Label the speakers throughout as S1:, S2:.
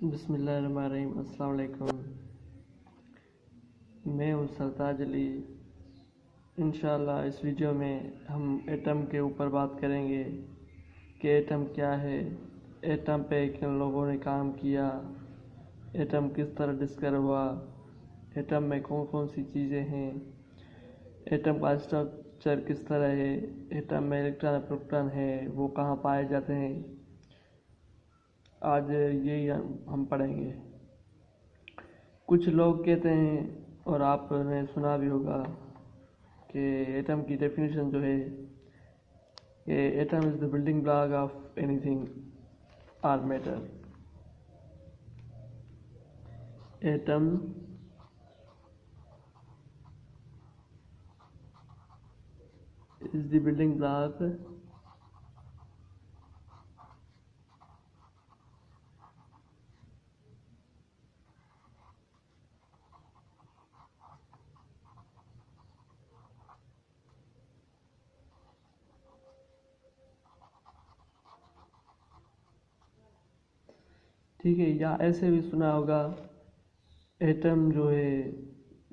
S1: बिस्मिल्लाहिर्रहमानिर्रहीम। अस्सलाम वालेकुम। मैं हूँ सरताज अली। इंशाअल्लाह इस वीडियो में हम एटम के ऊपर बात करेंगे कि एटम क्या है, एटम पे किन लोगों ने काम किया, एटम किस तरह डिस्कवर हुआ, एटम में कौन कौन सी चीज़ें हैं, एटम का स्ट्रक्चर किस तरह है, एटम में इलेक्ट्रॉन प्रोटॉन है वो कहाँ पाए जाते हैं। आज यही हम पढ़ेंगे। कुछ लोग कहते हैं और आपने सुना भी होगा कि एटम की डेफिनेशन जो है कि atom is the building block of anything or matter. Atom is the building block ठीक है। या ऐसे भी सुना होगा एटम जो है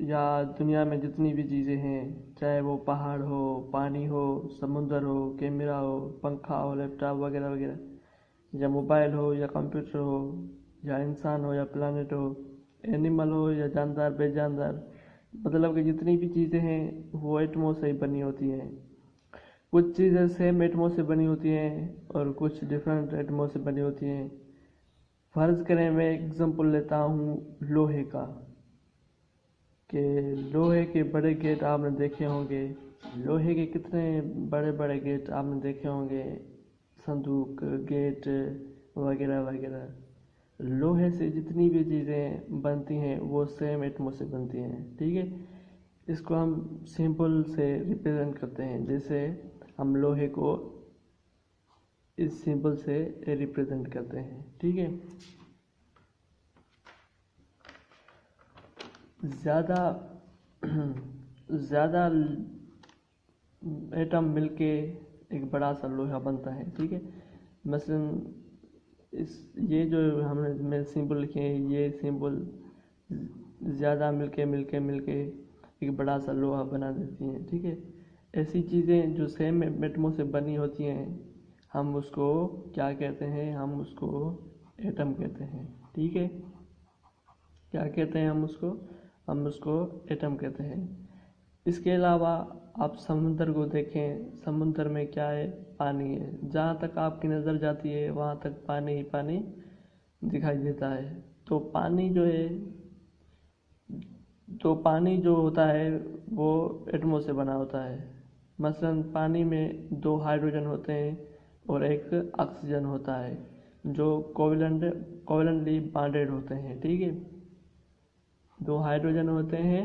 S1: या दुनिया में जितनी भी चीज़ें हैं, चाहे वो पहाड़ हो, पानी हो, समुंदर हो, कैमरा हो, पंखा हो, लैपटॉप वगैरह वगैरह, या मोबाइल हो या कंप्यूटर हो, या इंसान हो या प्लानट हो, एनिमल हो या जानदार बेजानदार, मतलब कि जितनी भी चीज़ें हैं वो एटमों से ही बनी होती हैं। कुछ चीज़ें सेम एटमों से बनी होती हैं और कुछ डिफरेंट एटमों से बनी होती हैं। फ़र्ज़ करें मैं एग्जांपल लेता हूँ लोहे का, कि लोहे के बड़े गेट आपने देखे होंगे। लोहे के कितने बड़े बड़े गेट आपने देखे होंगे, संदूक, गेट वगैरह वगैरह। लोहे से जितनी भी चीज़ें बनती हैं वो सेम एटमों से बनती हैं, ठीक है। इसको हम सिंबल से रिप्रेजेंट करते हैं, जैसे हम लोहे को इस सिंबल से रिप्रेजेंट करते हैं, ठीक है। ज़्यादा ज़्यादा एटम मिलके एक बड़ा सा लोहा बनता है, ठीक है। मसलन इस ये जो मैं सिंबल लिखे हैं, ये सिंबल ज़्यादा मिलके मिलके मिलके एक बड़ा सा लोहा बना देती हैं, ठीक है। ऐसी चीज़ें जो सेम एटमों से बनी होती हैं हम उसको क्या कहते हैं, हम उसको एटम कहते हैं, ठीक है। क्या कहते हैं हम उसको एटम कहते हैं। इसके अलावा आप समुंदर को देखें, समुंदर में क्या है, पानी है। जहाँ तक आपकी नज़र जाती है वहाँ तक पानी ही पानी दिखाई देता है। तो पानी जो होता है वो एटमों से बना होता है। मसलन पानी में 2 हाइड्रोजन होते हैं और एक ऑक्सीजन होता है जो कोवेलेंटली बॉन्डेड होते हैं, ठीक है। 2 हाइड्रोजन होते हैं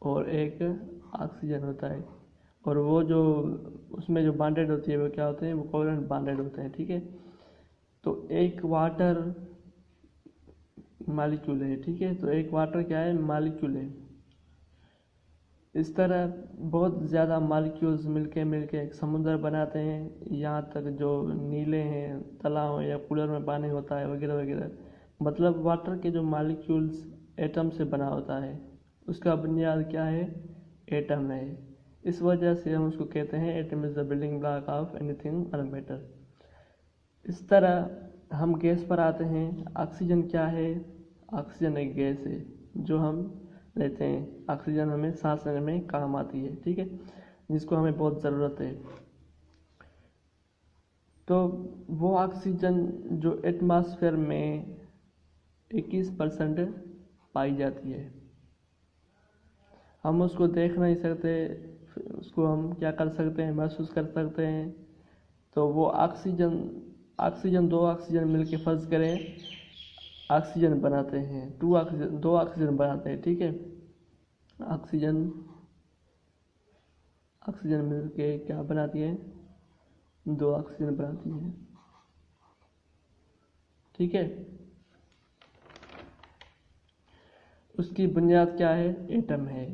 S1: और एक ऑक्सीजन होता है, और वो जो उसमें जो बॉन्डेड होती है वो क्या होते हैं, वो कोवेलेंट बॉन्डेड होते हैं, ठीक है। तो एक वाटर मॉलिक्यूल है, ठीक है। तो एक वाटर क्या है, मॉलिक्यूल है। इस तरह बहुत ज़्यादा मॉलिक्यूल्स मिलके मिलके एक समुंदर बनाते हैं। यहाँ तक जो नीले हैं, तालाब या कूलर में पानी होता है वगैरह वगैरह, मतलब वाटर के जो मॉलिक्यूल्स एटम से बना होता है, उसका बुनियाद क्या है, एटम है। इस वजह से हम उसको कहते हैं atom is the building block of anything or matter. इस तरह हम गैस पर आते हैं। ऑक्सीजन क्या है, ऑक्सीजन एक गैस है जो हम लेते हैं। ऑक्सीजन हमें सांस लेने में काम आती है, ठीक है, जिसको हमें बहुत ज़रूरत है। तो वो ऑक्सीजन जो एटमॉस्फेयर में 21% पाई जाती है, हम उसको देख नहीं सकते, उसको हम क्या कर सकते हैं, महसूस कर सकते हैं। तो वो ऑक्सीजन 2 ऑक्सीजन मिलके फर्ज करें ऑक्सीजन बनाते हैं, 2 ऑक्सीजन बनाते हैं, ठीक है। ऑक्सीजन मिलके क्या बनाती है, 2 ऑक्सीजन बनाती है, ठीक है। उसकी बुनियाद क्या है, एटम है।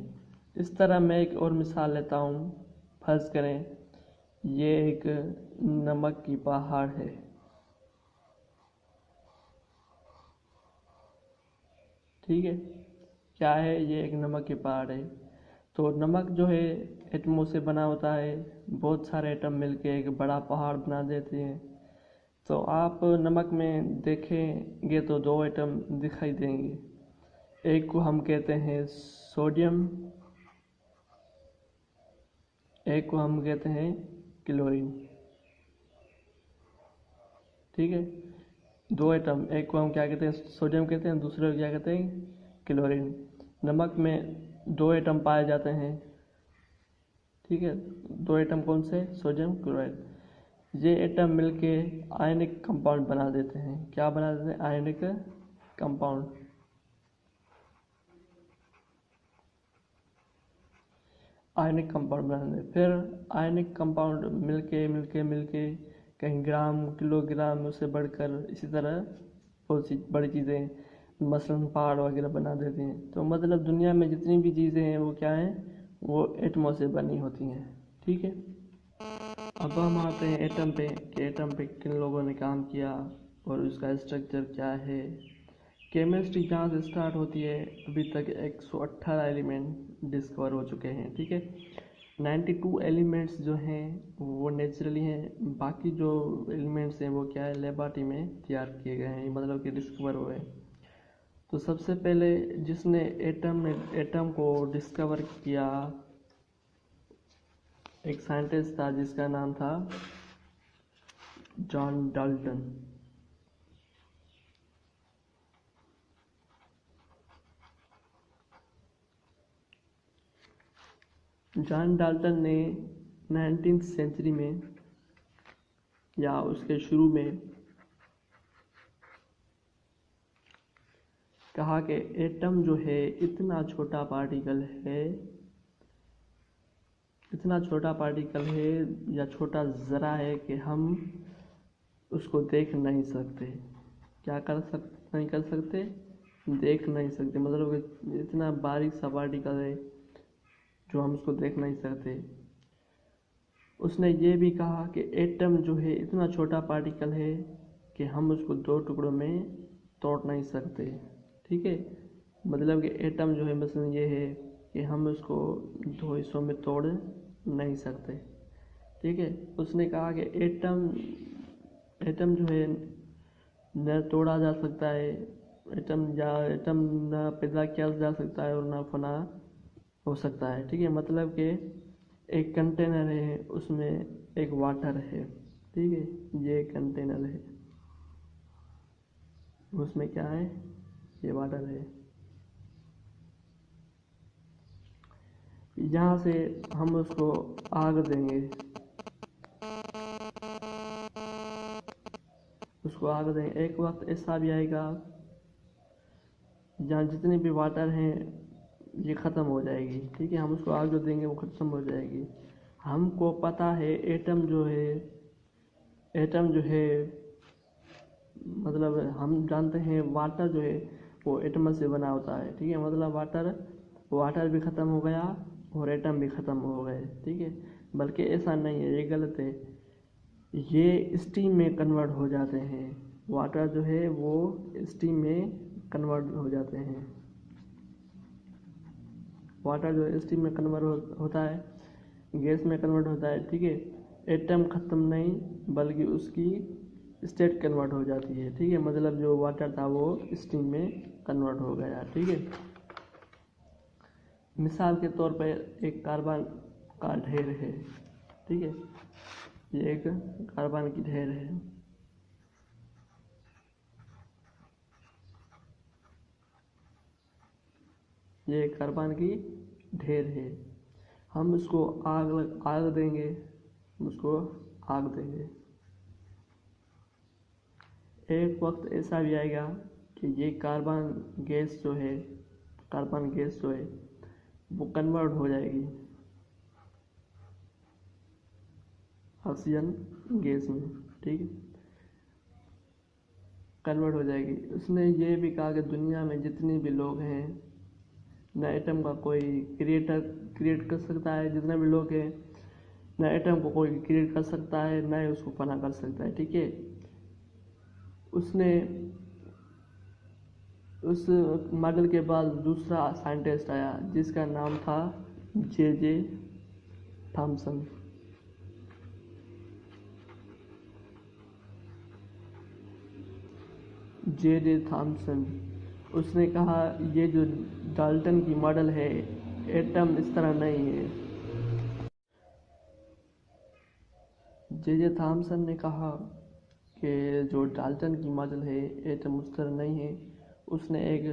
S1: इस तरह मैं एक और मिसाल लेता हूँ। फर्ज करें ये एक नमक की पहाड़ है, ठीक है। क्या है ये? एक नमक के पहाड़ है। तो नमक जो है एटमों से बना होता है, बहुत सारे एटम मिलके एक बड़ा पहाड़ बना देते हैं। तो आप नमक में देखेंगे तो दो एटम दिखाई देंगे, एक को हम कहते हैं सोडियम, एक को हम कहते हैं क्लोरीन। ठीक है, दो एटम, एक को हम क्या कहते हैं सोडियम कहते हैं, दूसरे को क्या कहते हैं क्लोरीन। नमक में दो एटम पाए जाते हैं। ठीक है, दो एटम कौन से? Sodium chloride. ये एटम मिलके आयनिक कंपाउंड बना देते हैं। क्या बना देते हैं? Ionic compound. आयनिक कंपाउंड बना देते हैं। फिर आयनिक कंपाउंड मिलके मिलके मिलके कहीं ग्राम किलोग्राम से बढ़कर इसी तरह बहुत सी बड़ी चीज़ें मसलन पहाड़ वगैरह बना देती हैं। तो मतलब दुनिया में जितनी भी चीज़ें हैं वो क्या हैं? वो एटमों से बनी होती हैं। ठीक है, अब हम आते हैं एटम पे कि एटम पे किन लोगों ने काम किया और उसका स्ट्रक्चर क्या है। केमिस्ट्री जहाँ से स्टार्ट होती है अभी तक 118 एलिमेंट डिस्कवर हो चुके हैं। ठीक है, 92 एलिमेंट्स जो हैं वो नेचुरली हैं, बाकी जो एलिमेंट्स हैं वो क्या है? लेबॉरेटरी में तैयार किए गए हैं, मतलब कि डिस्कवर हुए। तो सबसे पहले जिसने एटम को डिस्कवर किया, एक साइंटिस्ट था जिसका नाम था जॉन डाल्टन। जॉन डाल्टन ने 19th सेंचुरी में या उसके शुरू में कहा कि एटम जो है इतना छोटा पार्टिकल है, इतना छोटा पार्टिकल है या छोटा ज़रा है कि हम उसको देख नहीं सकते। क्या नहीं कर सकते? देख नहीं सकते। मतलब कि इतना बारीक सा पार्टिकल है जो हम उसको देख नहीं सकते। उसने ये भी कहा कि एटम जो है इतना छोटा पार्टिकल है कि हम उसको दो टुकड़ों में तोड़ नहीं सकते। ठीक है, मतलब कि एटम जो है मसलन ये है कि हम उसको दो हिस्सों में तोड़ नहीं सकते। ठीक है, उसने कहा कि एटम जो है न तोड़ा जा सकता है, एटम न पैदा किया जा सकता है और न फना हो सकता है। ठीक है, मतलब कि एक कंटेनर है, उसमें एक वाटर है। ठीक है, ये कंटेनर है, उसमें क्या है? ये वाटर है। यहाँ से हम उसको आग देंगे, उसको आग देंगे, एक वक्त ऐसा भी आएगा जहाँ जितने भी वाटर हैं ये ख़त्म हो जाएगी। ठीक है, हम उसको आग जो देंगे वो ख़त्म हो जाएगी। हमको पता है एटम जो है मतलब हम जानते हैं वाटर जो है वो एटम से बना होता है। ठीक है, मतलब वाटर भी ख़त्म हो गया और एटम भी ख़त्म हो गए। ठीक है, बल्कि ऐसा नहीं है, ये गलत है। ये स्टीम में कन्वर्ट हो जाते हैं। वाटर जो है वो स्टीम में कन्वर्ट हो जाते हैं। वाटर जो है स्टीम में कन्वर्ट होता है, गैस में कन्वर्ट होता है। ठीक है, एटम ख़त्म नहीं बल्कि उसकी स्टेट कन्वर्ट हो जाती है। ठीक है, मतलब जो वाटर था वो स्टीम में कन्वर्ट हो गया। ठीक है, मिसाल के तौर पर एक कार्बन का ढेर है। ठीक है, ये एक कार्बन की ढेर है। ये एक कार्बन की ढेर है। हम उसको आग देंगे, उसको आग देंगे। एक वक्त ऐसा भी आएगा कि ये कार्बन गैस जो है वो कन्वर्ट हो जाएगी ऑक्सीजन गैस में। ठीक है, कन्वर्ट हो जाएगी। उसने ये भी कहा कि दुनिया में जितने भी लोग हैं, न एटम का कोई क्रिएट कर सकता है, जितने भी लोग हैं न एटम को कोई क्रिएट कर सकता है न ही उसको फना कर सकता है। ठीक है, उसने उस मॉडल के बाद दूसरा साइंटिस्ट आया जिसका नाम था जे थॉमसन। जे थॉमसन उसने कहा ये जो डाल्टन की मॉडल है एटम इस तरह नहीं है। जे थॉमसन ने कहा कि जो डाल्टन की मॉडल है एटम उस तरह नहीं है। उसने एक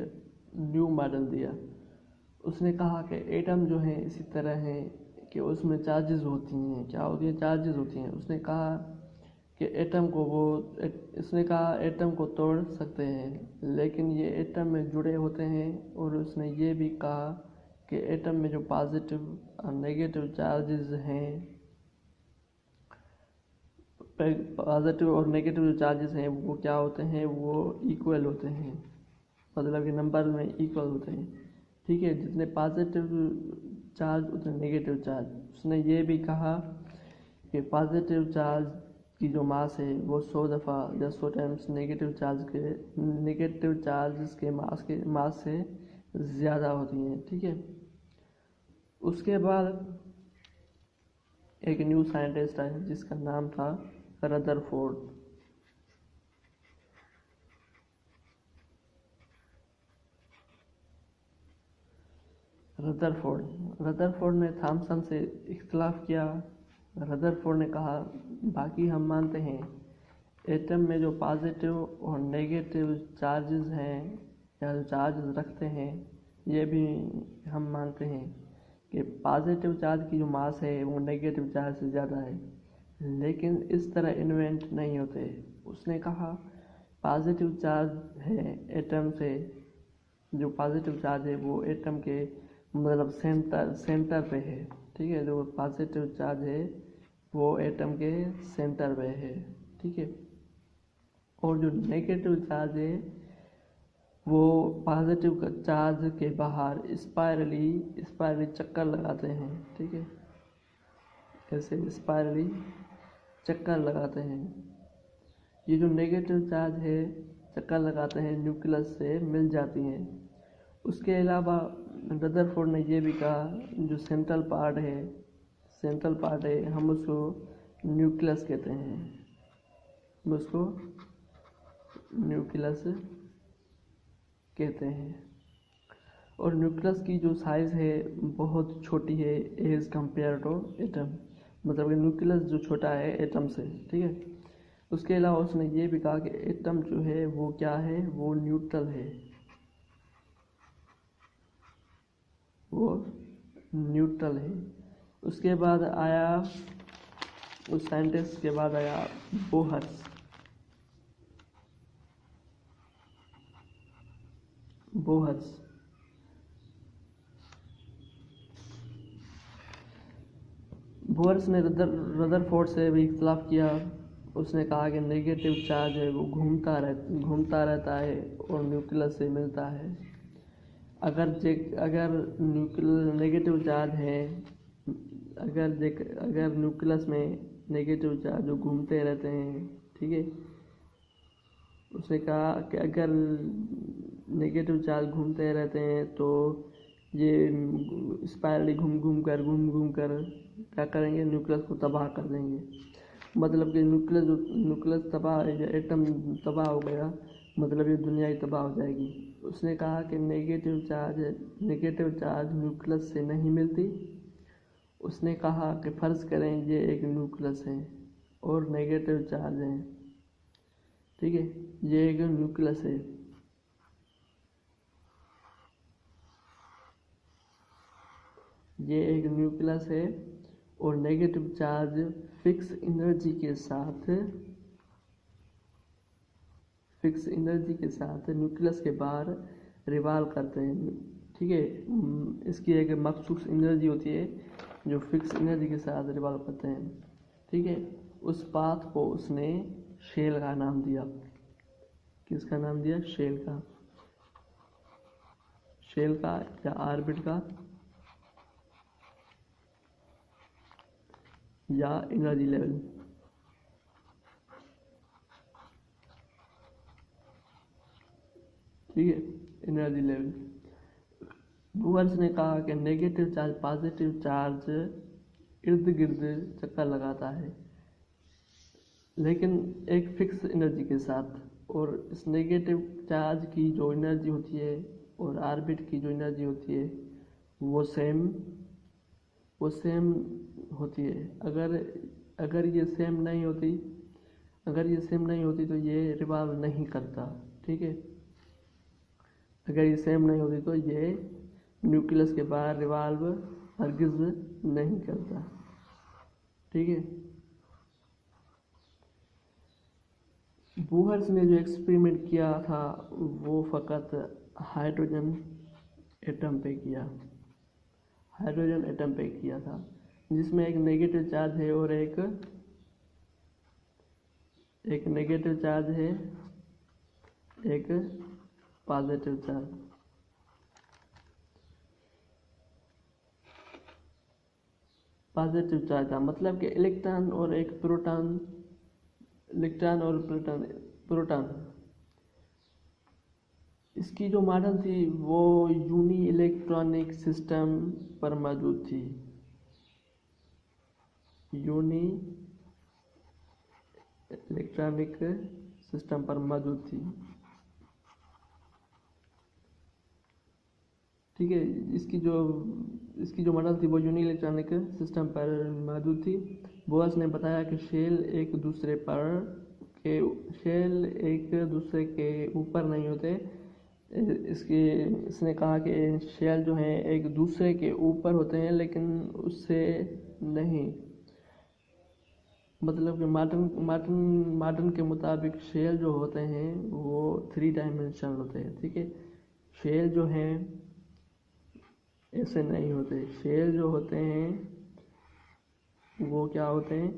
S1: न्यू मॉडल दिया। उसने कहा कि एटम जो है इसी तरह है कि उसमें चार्जेस होती हैं। क्या होती है? चार्जेस होती हैं। उसने कहा कि उसने कहा एटम को तोड़ सकते हैं लेकिन ये एटम में जुड़े होते हैं। और उसने ये भी कहा कि एटम में जो पॉजिटिव और नेगेटिव चार्जेस हैं, पॉजिटिव और नेगेटिव जो चार्जेस हैं वो क्या होते हैं, वो इक्वल होते हैं। मतलब कि नंबर में इक्वल होते हैं। ठीक है, जितने पॉजिटिव चार्ज उतने नेगेटिव चार्ज। उसने ये भी कहा कि पॉजिटिव चार्ज की जो मास है वो 100 दफ़ा या 100 टाइम्स नेगेटिव चार्ज के मास से ज़्यादा होती हैं। ठीक है, उसके बाद एक न्यू साइंटिस्ट आया जिसका नाम था रदरफोर्ड। रदरफोर्ड ने थॉमसन से इख्तिलाफ किया। रदरफोर्ड ने कहा बाकी हम मानते हैं एटम में जो पॉजिटिव और नेगेटिव चार्जेस हैं या जो चार्जेस रखते हैं ये भी हम मानते हैं कि पॉजिटिव चार्ज की जो मास है वो नेगेटिव चार्ज से ज़्यादा है, लेकिन इस तरह इन्वेंट नहीं होते। उसने कहा पॉजिटिव चार्ज है एटम से, जो पॉजिटिव चार्ज है वो एटम के मतलब सेंटर पे है। ठीक है, जो पॉजिटिव चार्ज है वो एटम के सेंटर पे है। ठीक है, और जो नेगेटिव चार्ज है वो पॉजिटिव चार्ज के बाहर स्पायरली चक्कर लगाते हैं। ठीक है, ऐसे स्पायरली चक्कर लगाते हैं। ये जो नेगेटिव चार्ज है चक्कर लगाते हैं न्यूक्लियस से मिल जाती हैं। उसके अलावा रदरफोर्ड ने ये भी कहा जो सेंट्रल पार्ट है हम उसको न्यूक्लियस कहते हैं। हम उसको न्यूक्लियस कहते हैं। और न्यूक्लियस की जो साइज़ है बहुत छोटी है एज कंपेयर टू एटम। मतलब कि न्यूक्लियस जो छोटा है एटम से। ठीक है, उसके अलावा उसने ये भी कहा कि एटम जो है वो क्या है, वो न्यूट्रल है। वो न्यूट्रल है। उसके बाद आया, उस साइंटिस्ट के बाद आया बोहर्स। बोहर्स ने रदरफोर्ड से भी इख्तिलाफ किया। उसने कहा कि नेगेटिव चार्ज है वो घूमता रहता है और न्यूक्लियस से मिलता है। अगर नेगेटिव चार्ज है, अगर न्यूक्लियस में नेगेटिव चार्ज जो घूमते रहते हैं। ठीक है, उसने कहा कि अगर नेगेटिव चार्ज घूमते रहते हैं तो ये स्पायरली घूम घूम कर क्या करेंगे, न्यूक्लियस को तबाह कर देंगे। मतलब कि न्यूक्लियस तबाह या एटम तबाह हो गया, मतलब ये दुनिया ही तबाह हो जाएगी। उसने कहा कि नेगेटिव चार्ज न्यूक्लियस से नहीं मिलती। उसने कहा कि फ़र्ज़ करें ये एक न्यूक्लियस है और नेगेटिव चार्ज है। ठीक है, ये एक न्यूक्लियस है। और नेगेटिव चार्ज फिक्स एनर्जी के साथ न्यूक्लियस के बाहर रिवाल्व करते हैं। ठीक है, इसकी एक मखसूस एनर्जी होती है जो फिक्स एनर्जी के साथ रिवाल्व करते हैं। ठीक है, उस पाथ को उसने शेल का नाम दिया। किसका नाम दिया? शेल का या ऑर्बिट का या एनर्जी लेवल। ठीक है, एनर्जी लेवल। बुहर्स ने कहा कि नेगेटिव चार्ज पॉजिटिव चार्ज इर्द गिर्द चक्कर लगाता है, लेकिन एक फिक्स एनर्जी के साथ। और इस नेगेटिव चार्ज की जो एनर्जी होती है और ऑर्बिट की जो एनर्जी होती है वो सेम होती है। अगर ये सेम नहीं होती तो ये रिवॉल्व नहीं करता। ठीक है, अगर ये सेम नहीं होती तो ये न्यूक्लियस के बाहर रिवॉल्व हरगिज नहीं करता। ठीक है, बुहर्स ने जो एक्सपेरिमेंट किया था वो फ़कत हाइड्रोजन एटम पे किया था, जिसमें एक नेगेटिव चार्ज है और एक नेगेटिव चार्ज है, एक पॉजिटिव चार्ज। पॉजिटिव चार्ज था मतलब कि इलेक्ट्रॉन और प्रोटॉन। इसकी जो मॉडल थी वो यूनी इलेक्ट्रॉनिक सिस्टम पर मौजूद थी। यूनी इलेक्ट्रॉनिक सिस्टम पर मौजूद थी। ठीक है, इसकी जो मॉडल थी वो यूनी इलेक्ट्रॉनिक सिस्टम पर मौजूद थी। बोस ने बताया कि शेल एक दूसरे के ऊपर नहीं होते। इसने कहा कि शेल जो हैं एक दूसरे के ऊपर होते हैं, लेकिन उससे नहीं। मतलब कि मार्टिन के मुताबिक शेल जो होते हैं वो 3 डायमेंशनल होते हैं। ठीक है, शेल जो हैं ऐसे नहीं होते। शेल जो होते हैं वो क्या होते हैं,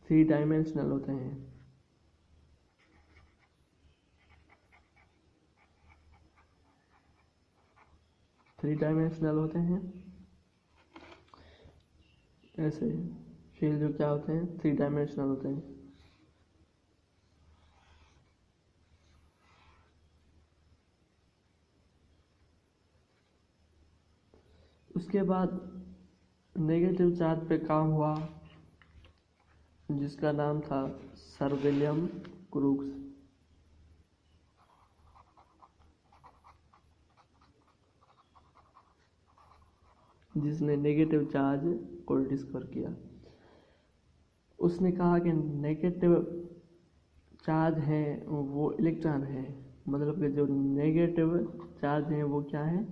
S1: 3 डायमेंशनल होते हैं। ऐसे शेल जो क्या होते हैं, 3 डायमेंशनल होते हैं। उसके बाद नेगेटिव चार्ज पे काम हुआ जिसका नाम था सर विलियम क्रूक्स, जिसने नेगेटिव चार्ज को डिस्कवर किया। उसने कहा कि नेगेटिव चार्ज है वो इलेक्ट्रॉन है। मतलब कि जो नेगेटिव चार्ज है वो क्या है,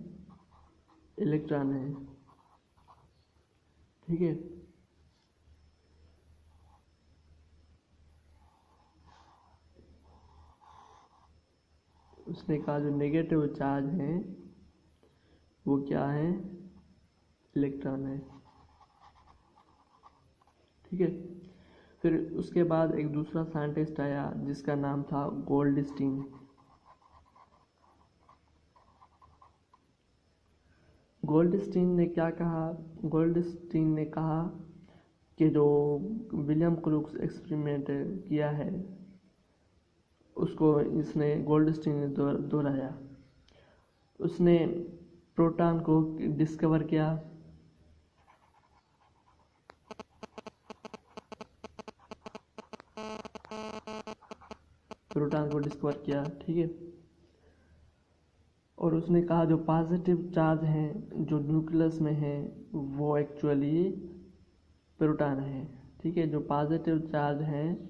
S1: इलेक्ट्रॉन है। ठीक है, उसने कहा जो नेगेटिव चार्ज है वो क्या है, इलेक्ट्रॉन है। ठीक है, फिर उसके बाद एक दूसरा साइंटिस्ट आया जिसका नाम था गोल्डस्टीन। गोल्डस्टीन ने कहा कि जो विलियम क्रूक्स एक्सपेरिमेंट किया है उसको गोल्डस्टीन ने दोहराया। उसने प्रोटॉन को डिस्कवर किया। ठीक है, और उसने कहा जो पॉजिटिव चार्ज हैं जो न्यूक्लियस में है वो एक्चुअली प्रोटॉन है। ठीक है, जो पॉजिटिव चार्ज है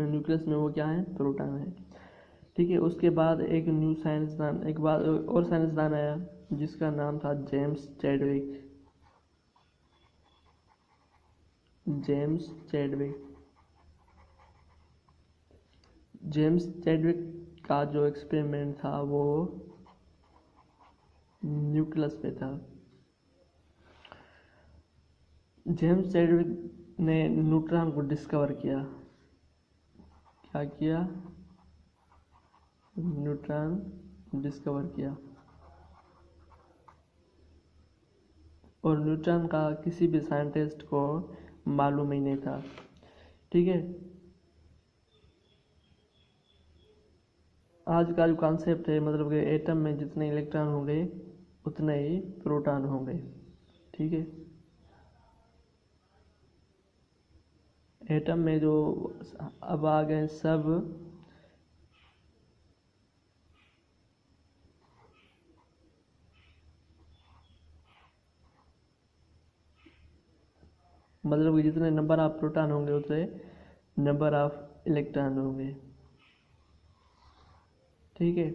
S1: न्यूक्लियस में वो क्या है, प्रोटॉन है। ठीक है, उसके बाद एक और साइंसदान आया जिसका नाम था जेम्स चैडविक का जो एक्सपेरिमेंट था वो न्यूक्लियस पे था। जेम्स चैडविक ने न्यूट्रॉन को डिस्कवर किया। क्या किया, न्यूट्रॉन डिस्कवर किया। और न्यूट्रॉन का किसी भी साइंटिस्ट को मालूम ही नहीं था। ठीक है, आज का जो कॉन्सेप्ट है मतलब कि एटम में जितने इलेक्ट्रॉन होंगे उतने ही प्रोटॉन होंगे। ठीक है, एटम में जो अब आ गए सब मतलब कि जितने नंबर ऑफ प्रोटॉन होंगे उतने नंबर ऑफ इलेक्ट्रॉन होंगे। ठीक है।